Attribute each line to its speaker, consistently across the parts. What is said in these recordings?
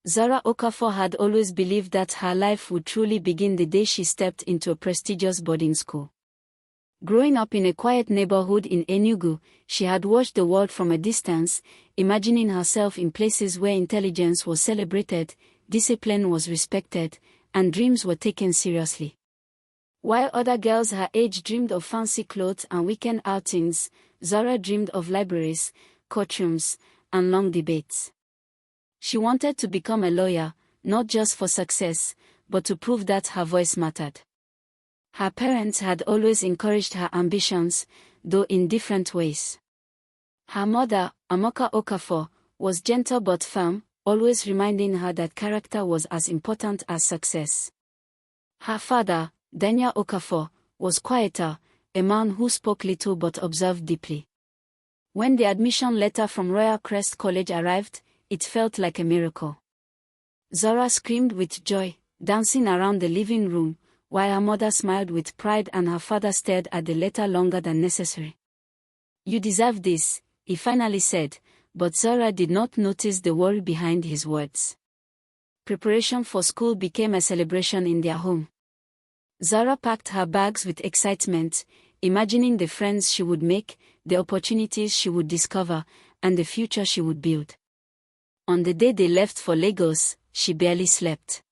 Speaker 1: Zara Okafor had always believed that her life would truly begin the day she stepped into a prestigious boarding school. Growing up in a quiet neighborhood in Enugu, she had watched the world from a distance, imagining herself in places where intelligence was celebrated, discipline was respected, and dreams were taken seriously. While other girls her age dreamed of fancy clothes and weekend outings, Zara dreamed of libraries, courtrooms, and long debates. She wanted to become a lawyer, not just for success, but to prove that her voice mattered. Her parents had always encouraged her ambitions, though in different ways. Her mother, Amoka Okafor, was gentle but firm, always reminding her that character was as important as success. Her father, Daniel Okafor, was quieter, a man who spoke little but observed deeply. When the admission letter from Royal Crest College arrived, it felt like a miracle. Zara screamed with joy, dancing around the living room, while her mother smiled with pride and her father stared at the letter longer than necessary. "You deserve this," he finally said, but Zara did not notice the worry behind his words. Preparation for school became a celebration in their home. Zara packed her bags with excitement, imagining the friends she would make, the opportunities she would discover, and the future she would build. On the day they left for Lagos, she barely slept.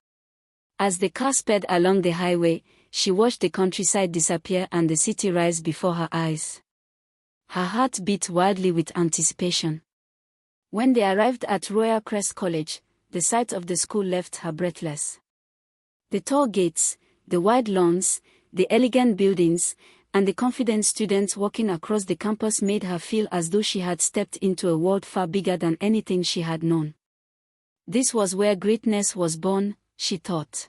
Speaker 1: As the car sped along the highway, she watched the countryside disappear and the city rise before her eyes. Her heart beat wildly with anticipation. When they arrived at Royal Crest College, the sight of the school left her breathless. The tall gates, the wide lawns, the elegant buildings, and the confident students walking across the campus made her feel as though she had stepped into a world far bigger than anything she had known. This was where greatness was born, she thought.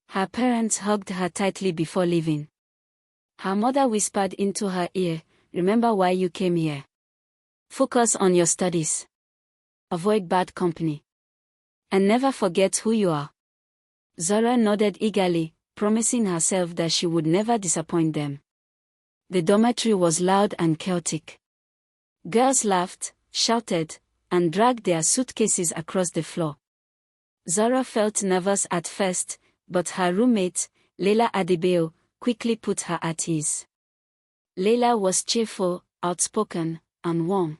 Speaker 1: Her parents hugged her tightly before leaving. Her mother whispered into her ear, "Remember why you came here. Focus on your studies. Avoid bad company. And never forget who you are." Zara nodded eagerly, promising herself that she would never disappoint them. The dormitory was loud and chaotic. Girls laughed, shouted, and dragged their suitcases across the floor. Zara felt nervous at first, but her roommate, Leila Adebayo, quickly put her at ease. Leila was cheerful, outspoken, and warm.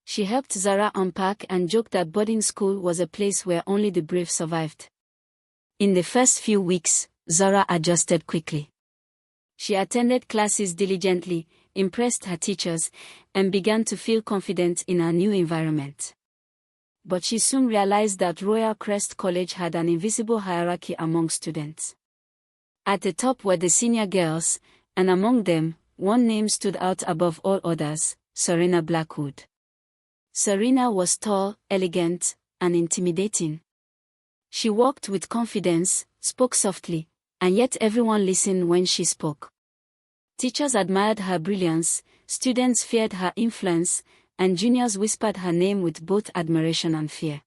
Speaker 1: She helped Zara unpack and joked that boarding school was a place where only the brave survived. In the first few weeks, Zara adjusted quickly. She attended classes diligently, impressed her teachers, and began to feel confident in her new environment. But she soon realized that Royal Crest College had an invisible hierarchy among students. At the top were the senior girls, and among them, one name stood out above all others: Serena Blackwood. Serena was tall, elegant, and intimidating. She walked with confidence, spoke softly, and yet everyone listened when she spoke. Teachers admired her brilliance, students feared her influence, and juniors whispered her name with both admiration and fear.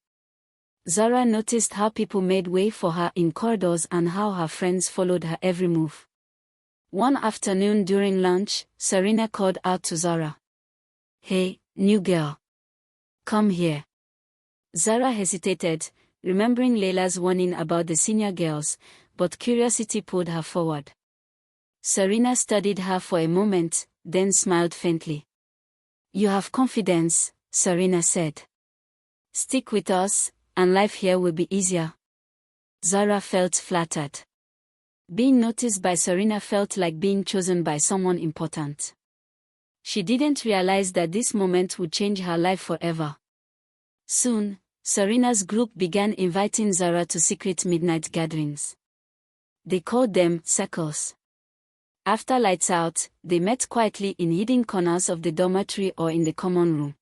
Speaker 1: Zara noticed how people made way for her in corridors and how her friends followed her every move. One afternoon during lunch, Serena called out to Zara. "Hey, new girl. Come here." Zara hesitated, remembering Leila's warning about the senior girls, but curiosity pulled her forward. Serena studied her for a moment, then smiled faintly. "You have confidence," Serena said. "Stick with us, and life here will be easier." Zara felt flattered. Being noticed by Serena felt like being chosen by someone important. She didn't realize that this moment would change her life forever. Soon, Serena's group began inviting Zara to secret midnight gatherings. They called them circles. After lights out, they met quietly in hidden corners of the dormitory or in the common room.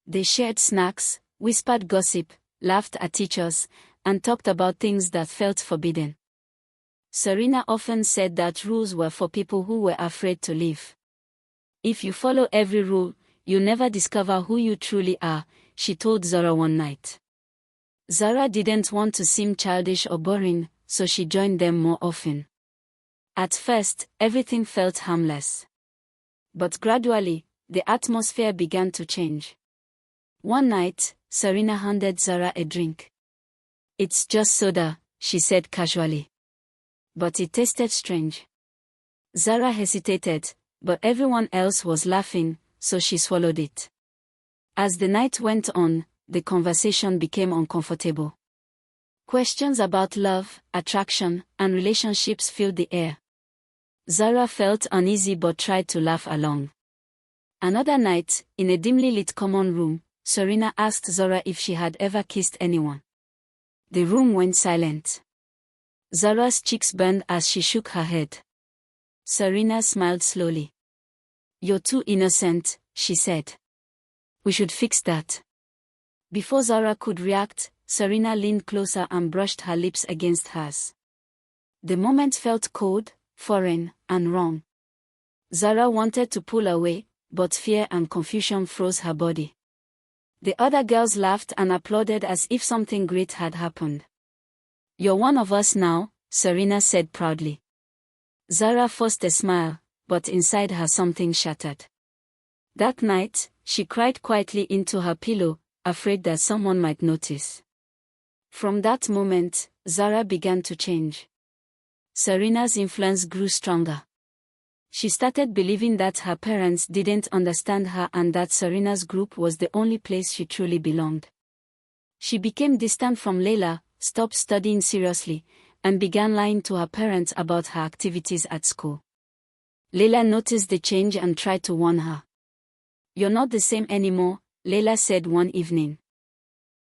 Speaker 1: They shared snacks, whispered gossip, laughed at teachers, and talked about things that felt forbidden. Serena often said that rules were for people who were afraid to live. "If you follow every rule, you never discover who you truly are," she told Zara one night. Zara didn't want to seem childish or boring, so she joined them more often. At first, everything felt harmless. But gradually, the atmosphere began to change. One night, Serena handed Zara a drink. "It's just soda," she said casually. But it tasted strange. Zara hesitated, but everyone else was laughing, so she swallowed it. As the night went on, the conversation became uncomfortable. Questions about love, attraction, and relationships filled the air. Zara felt uneasy but tried to laugh along. Another night, in a dimly lit common room, Serena asked Zara if she had ever kissed anyone. The room went silent. Zara's cheeks burned as she shook her head. Serena smiled slowly. "You're too innocent," she said. "We should fix that." Before Zara could react, Serena leaned closer and brushed her lips against hers. The moment felt cold, foreign, and wrong. Zara wanted to pull away, but fear and confusion froze her body. The other girls laughed and applauded as if something great had happened. "You're one of us now," Serena said proudly. Zara forced a smile, but inside her something shattered. That night, she cried quietly into her pillow, afraid that someone might notice. From that moment, Zara began to change. Serena's influence grew stronger. She started believing that her parents didn't understand her and that Serena's group was the only place she truly belonged. She became distant from Layla, stopped studying seriously, and began lying to her parents about her activities at school. Layla noticed the change and tried to warn her. "You're not the same anymore," Layla said one evening.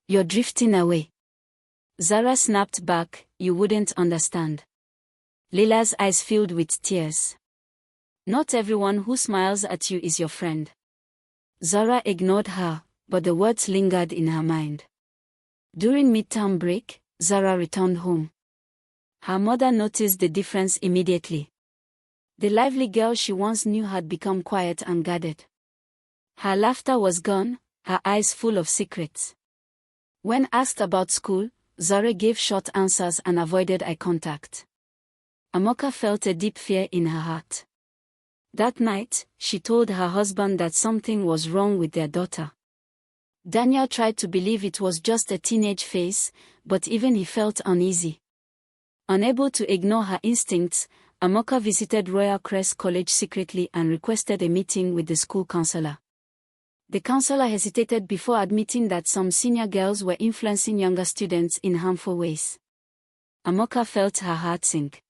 Speaker 1: "You're drifting away." Zara snapped back, "You wouldn't understand." Layla's eyes filled with tears. "Not everyone who smiles at you is your friend." Zara ignored her, but the words lingered in her mind. During midterm break, Zara returned home. Her mother noticed the difference immediately. The lively girl she once knew had become quiet and guarded. Her laughter was gone, her eyes full of secrets. When asked about school, Zara gave short answers and avoided eye contact. Amoka felt a deep fear in her heart. That night, she told her husband that something was wrong with their daughter. Daniel tried to believe it was just a teenage phase, but even he felt uneasy. Unable to ignore her instincts, Amoka visited Royal Crest College secretly and requested a meeting with the school counselor. The counselor hesitated before admitting that some senior girls were influencing younger students in harmful ways. Amoka felt her heart sink.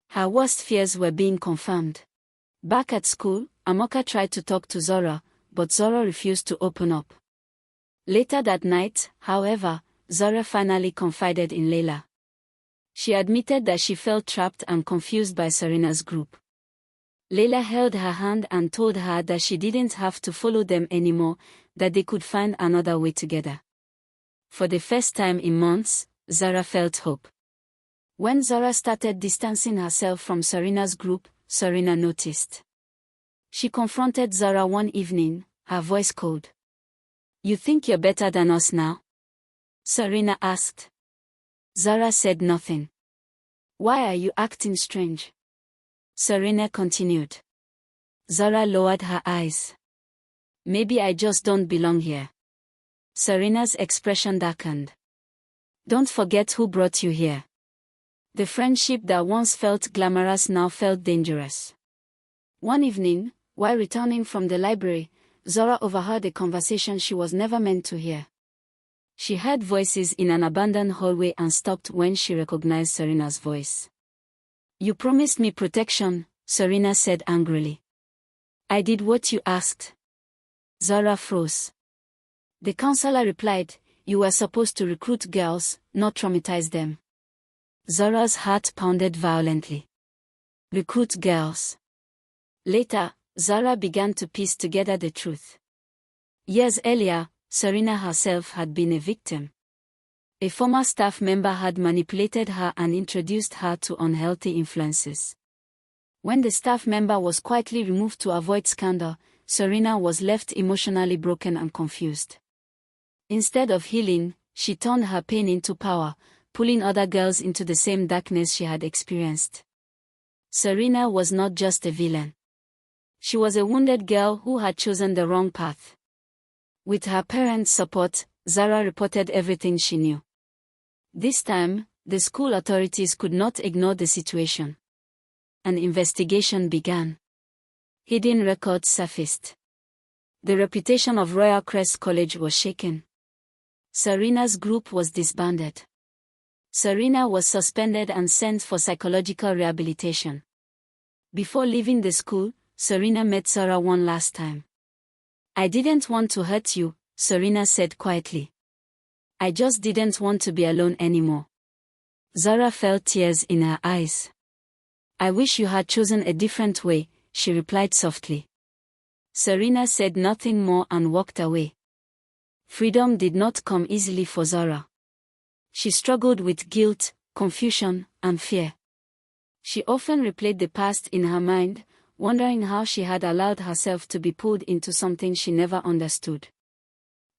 Speaker 1: Her worst fears were being confirmed. Back at school, Amoka tried to talk to Zora, but Zora refused to open up. Later that night, however, Zora finally confided in Layla. She admitted that she felt trapped and confused by Serena's group. Layla held her hand and told her that she didn't have to follow them anymore, that they could find another way together. For the first time in months, Zara felt hope. When Zara started distancing herself from Serena's group, Serena noticed. She confronted Zara one evening, her voice cold. "You think you're better than us now?" Serena asked. Zara said nothing. "Why are you acting strange?" Serena continued. Zara lowered her eyes. "Maybe I just don't belong here." Serena's expression darkened. "Don't forget who brought you here." The friendship that once felt glamorous now felt dangerous. One evening, while returning from the library, Zora overheard a conversation she was never meant to hear. She heard voices in an abandoned hallway and stopped when she recognized Serena's voice. "You promised me protection," Serena said angrily. "I did what you asked." Zora froze. The counselor replied, "You were supposed to recruit girls, not traumatize them." Zora's heart pounded violently. Recruit girls. Later, Zara began to piece together the truth. Years earlier, Serena herself had been a victim. A former staff member had manipulated her and introduced her to unhealthy influences. When the staff member was quietly removed to avoid scandal, Serena was left emotionally broken and confused. Instead of healing, she turned her pain into power, pulling other girls into the same darkness she had experienced. Serena was not just a villain. She was a wounded girl who had chosen the wrong path. With her parents' support, Zara reported everything she knew. This time, the school authorities could not ignore the situation. An investigation began. Hidden records surfaced. The reputation of Royal Crest College was shaken. Serena's group was disbanded. Serena was suspended and sent for psychological rehabilitation. Before leaving the school, Serena met Zara one last time. "I didn't want to hurt you," Serena said quietly. "I just didn't want to be alone anymore." Zara felt tears in her eyes. "I wish you had chosen a different way," she replied softly. Serena said nothing more and walked away. Freedom did not come easily for Zara. She struggled with guilt, confusion, and fear. She often replayed the past in her mind, wondering how she had allowed herself to be pulled into something she never understood.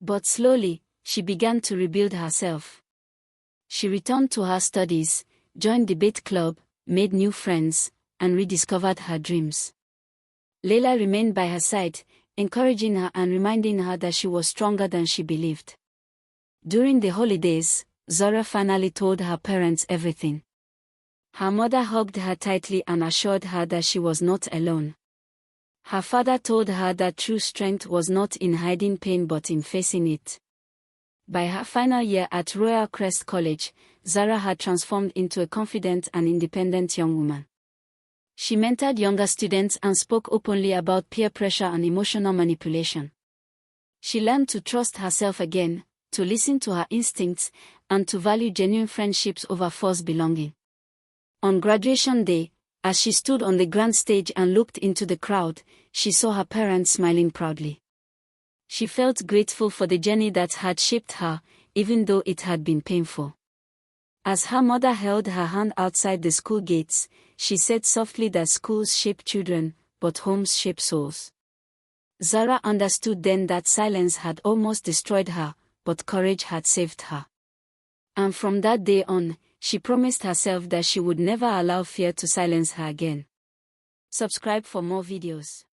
Speaker 1: But slowly, she began to rebuild herself. She returned to her studies, joined debate club, made new friends, and rediscovered her dreams. Leila remained by her side, encouraging her and reminding her that she was stronger than she believed. During the holidays, Zara finally told her parents everything. Her mother hugged her tightly and assured her that she was not alone. Her father told her that true strength was not in hiding pain but in facing it. By her final year at Royal Crest College, Zara had transformed into a confident and independent young woman. She mentored younger students and spoke openly about peer pressure and emotional manipulation. She learned to trust herself again, to listen to her instincts, and to value genuine friendships over forced belonging. On graduation day, as she stood on the grand stage and looked into the crowd, she saw her parents smiling proudly. She felt grateful for the journey that had shaped her, even though it had been painful. As her mother held her hand outside the school gates, she said softly that schools shape children, but homes shape souls. Zara understood then that silence had almost destroyed her, but courage had saved her. And from that day on, she promised herself that she would never allow fear to silence her again. Subscribe for more videos.